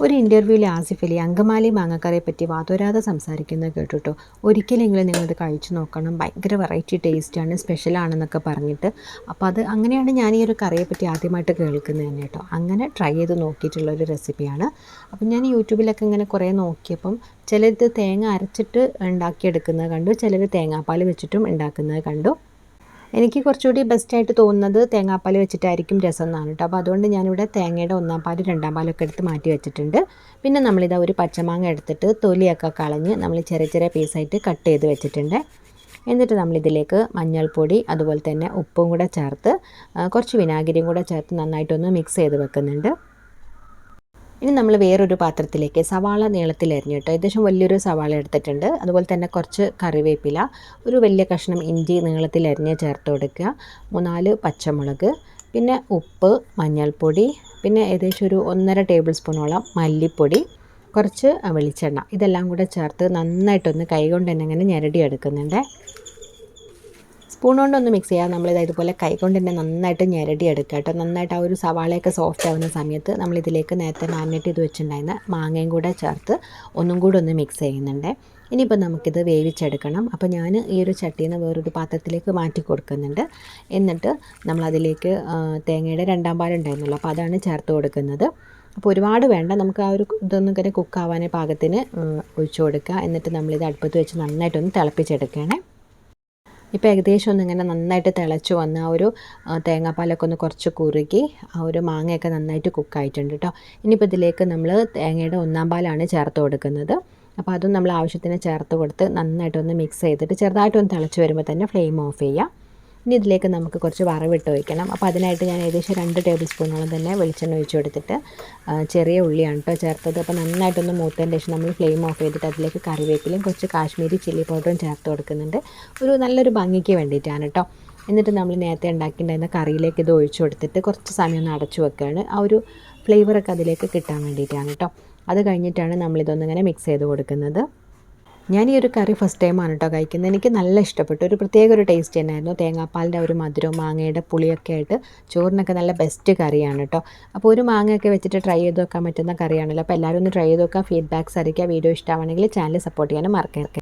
ഒരു ഇൻ്റർവ്യൂവിൽ ആസിഫ് അലി അങ്കമാലി മാങ്ങക്കറിയെ പറ്റി വാതോരാതെ സംസാരിക്കുന്നത് കേട്ടിട്ടോ. ഒരിക്കലെങ്കിലും നിങ്ങളിത് കഴിച്ചു നോക്കണം, ഭയങ്കര വെറൈറ്റി ടേസ്റ്റാണ്, സ്പെഷ്യലാണെന്നൊക്കെ പറഞ്ഞിട്ട്. അപ്പോൾ അങ്ങനെയാണ് ഞാൻ ഈ ഒരു കറിയെ പറ്റി ആദ്യമായിട്ട് കേൾക്കുന്നത് തന്നെ കേട്ടോ. അങ്ങനെ ട്രൈ ചെയ്ത് നോക്കിയിട്ടുള്ളൊരു റെസിപ്പിയാണ്. അപ്പം ഞാൻ യൂട്യൂബിലൊക്കെ ഇങ്ങനെ കുറേ നോക്കിയപ്പം ചിലത് തേങ്ങ അരച്ചിട്ട് ഉണ്ടാക്കിയെടുക്കുന്നത് കണ്ടു, ചിലർ തേങ്ങാപ്പാൽ വെച്ചിട്ടും ഉണ്ടാക്കുന്നത് കണ്ടു. എനിക്ക് കുറച്ചുകൂടി ബെസ്റ്റായിട്ട് തോന്നുന്നത് തേങ്ങാപ്പാൽ വെച്ചിട്ടായിരിക്കും രസം എന്നാണ് കേട്ടോ. അപ്പോൾ അതുകൊണ്ട് ഞാനിവിടെ തേങ്ങയുടെ ഒന്നാം പാൽ രണ്ടാം പാലൊക്കെ എടുത്ത് മാറ്റി വെച്ചിട്ടുണ്ട്. പിന്നെ നമ്മളിതാ ഒരു പച്ചമാങ്ങ എടുത്തിട്ട് തൊലിയൊക്കെ കളഞ്ഞ് നമ്മൾ ചെറിയ ചെറിയ പീസായിട്ട് കട്ട് ചെയ്ത് വെച്ചിട്ടുണ്ട്. എന്നിട്ട് നമ്മളിതിലേക്ക് മഞ്ഞൾപ്പൊടി അതുപോലെ തന്നെ ഉപ്പും കൂടെ ചേർത്ത് കുറച്ച് വിനാഗിരിയും കൂടെ ചേർത്ത് നന്നായിട്ടൊന്ന് മിക്സ് ചെയ്ത് വെക്കുന്നുണ്ട്. ഇനി നമ്മൾ വേറൊരു പാത്രത്തിലേക്ക് സവാള നീളത്തിലരിഞ്ഞ് കേട്ടോ, ഏകദേശം വലിയൊരു സവാള എടുത്തിട്ടുണ്ട്. അതുപോലെ തന്നെ കുറച്ച് കറിവേപ്പില, ഒരു വലിയ കഷ്ണം ഇഞ്ചി നീളത്തിലരിഞ്ഞ് ചേർത്ത് കൊടുക്കുക, 3-4 പച്ചമുളക്, പിന്നെ ഉപ്പ്, മഞ്ഞൾപ്പൊടി, പിന്നെ ഏകദേശം ഒരു 1.5 ടേബിൾ സ്പൂണോളം മല്ലിപ്പൊടി, കുറച്ച് വെളിച്ചെണ്ണ, ഇതെല്ലാം കൂടെ ചേർത്ത് നന്നായിട്ടൊന്ന് കൈകൊണ്ട് തന്നെ ഇങ്ങനെ ഞെരടിയെടുക്കുന്നുണ്ട്. സ്പൂൺ കൊണ്ടൊന്ന് മിക്സ് ചെയ്യാം. നമ്മളിത് ഇതുപോലെ കൈ കൊണ്ട് തന്നെ നന്നായിട്ട് ഞെരടിയെടുക്കുക കേട്ടോ. നന്നായിട്ട് ആ ഒരു സവാളയൊക്കെ സോഫ്റ്റ് ആവുന്ന സമയത്ത് നമ്മളിതിലേക്ക് നേരത്തെ മാരിനേറ്റ് ചെയ്ത് വെച്ചിട്ടുണ്ടായിരുന്ന മാങ്ങയും കൂടെ ചേർത്ത് ഒന്നും കൂടെ ഒന്ന് മിക്സ് ചെയ്യുന്നുണ്ട്. ഇനിയിപ്പോൾ നമുക്കിത് വേവിച്ചെടുക്കണം. അപ്പോൾ ഞാൻ ഈ ഒരു ചട്ടിയിൽ നിന്ന് വേറൊരു പാത്രത്തിലേക്ക് മാറ്റി കൊടുക്കുന്നുണ്ട്. എന്നിട്ട് നമ്മളതിലേക്ക് തേങ്ങയുടെ രണ്ടാം പാലുണ്ടായിരുന്നല്ലോ, അപ്പോൾ അതാണ് ചേർത്ത് കൊടുക്കുന്നത്. അപ്പോൾ ഒരുപാട് വേണ്ട, നമുക്ക് ആ ഒരു ഇതൊന്നും ഇങ്ങനെ കുക്കാവാനേ പാകത്തിന് ഒഴിച്ചു കൊടുക്കുക. എന്നിട്ട് നമ്മളിത് അടുപ്പത്ത് വെച്ച് നന്നായിട്ടൊന്ന് തിളപ്പിച്ചെടുക്കണേ. ഇപ്പോൾ ഏകദേശം ഒന്നിങ്ങനെ നന്നായിട്ട് തിളച്ച് വന്ന് ആ ഒരു തേങ്ങാപ്പാലൊക്കെ ഒന്ന് കുറച്ച് കുറുകി ആ ഒരു മാങ്ങയൊക്കെ നന്നായിട്ട് കുക്കായിട്ടുണ്ട് കേട്ടോ. ഇനിയിപ്പോൾ ഇതിലേക്ക് നമ്മൾ തേങ്ങയുടെ ഒന്നാം പാലാണ് ചേർത്ത് കൊടുക്കുന്നത്. അപ്പോൾ അതും നമ്മൾ ആവശ്യത്തിന് ചേർത്ത് കൊടുത്ത് നന്നായിട്ടൊന്ന് മിക്സ് ചെയ്തിട്ട് ചെറുതായിട്ടൊന്ന് തിളച്ച് വരുമ്പോൾ തന്നെ ഫ്ലെയിം ഓഫ് ചെയ്യുക. ഇനി ഇതിലേക്ക് നമുക്ക് കുറച്ച് വറവിട്ട് ഒഴിക്കണം. അപ്പോൾ അതിനായിട്ട് ഞാൻ ഏകദേശം 2 ടേബിൾ സ്പൂണോളം തന്നെ വെളിച്ചെണ്ണ ഒഴിച്ച് കൊടുത്തിട്ട് ചെറിയ ഉള്ളിയാണ് കേട്ടോ ചേർത്തത്. അപ്പോൾ നന്നായിട്ടൊന്ന് മൂത്തതിന് ശേഷം നമ്മൾ ഫ്ലെയിം ഓഫ് ചെയ്തിട്ട് അതിലേക്ക് കറിവേപ്പിലയും കുറച്ച് കാശ്മീരി ചില്ലി പൗഡറും ചേർത്ത് കൊടുക്കുന്നുണ്ട്, ഒരു നല്ലൊരു ഭംഗിക്ക് വേണ്ടിയിട്ടാണ് കേട്ടോ. എന്നിട്ട് നമ്മൾ നേരത്തെ ഉണ്ടാക്കിയിട്ടുണ്ടായിരുന്ന കറിയിലേക്ക് ഇത് ഒഴിച്ച് കൊടുത്തിട്ട് കുറച്ച് സമയം ഒന്ന് അടച്ചു വെക്കുകയാണ്. ആ ഒരു ഫ്ലേവറൊക്കെ അതിലേക്ക് കിട്ടാൻ വേണ്ടിയിട്ടാണ് കേട്ടോ. അത് കഴിഞ്ഞിട്ടാണ് നമ്മളിതൊന്നിങ്ങനെ മിക്സ് ചെയ്ത് കൊടുക്കുന്നത്. ഞാൻ ഈ ഒരു കറി ഫസ്റ്റ് ടൈമാണ് കേട്ടോ കഴിക്കുന്നത്. എനിക്ക് നല്ല ഇഷ്ടപ്പെട്ടു. ഒരു പ്രത്യേക ഒരു ടേസ്റ്റ് തന്നെയായിരുന്നു. തേങ്ങാപ്പാലിൻ്റെ ഒരു മധുരവും മാങ്ങയുടെ പുളിയൊക്കെ ആയിട്ട് ചോറിനൊക്കെ നല്ല ബെസ്റ്റ് കറിയാണ് കേട്ടോ. അപ്പോൾ ഒരു മാങ്ങയൊക്കെ വെച്ചിട്ട് ട്രൈ ചെയ്ത് നോക്കാൻ പറ്റുന്ന കറിയാണല്ലോ. അപ്പോൾ എല്ലാവരും ഒന്ന് ട്രൈ ചെയ്ത് നോക്കുക, ഫീഡ്ബാക്ക്സ് അറിയിക്കുക. വീഡിയോ ഇഷ്ടമാണെങ്കിൽ ചാനൽ സപ്പോർട്ട് ചെയ്യാനും മറക്കരുത്.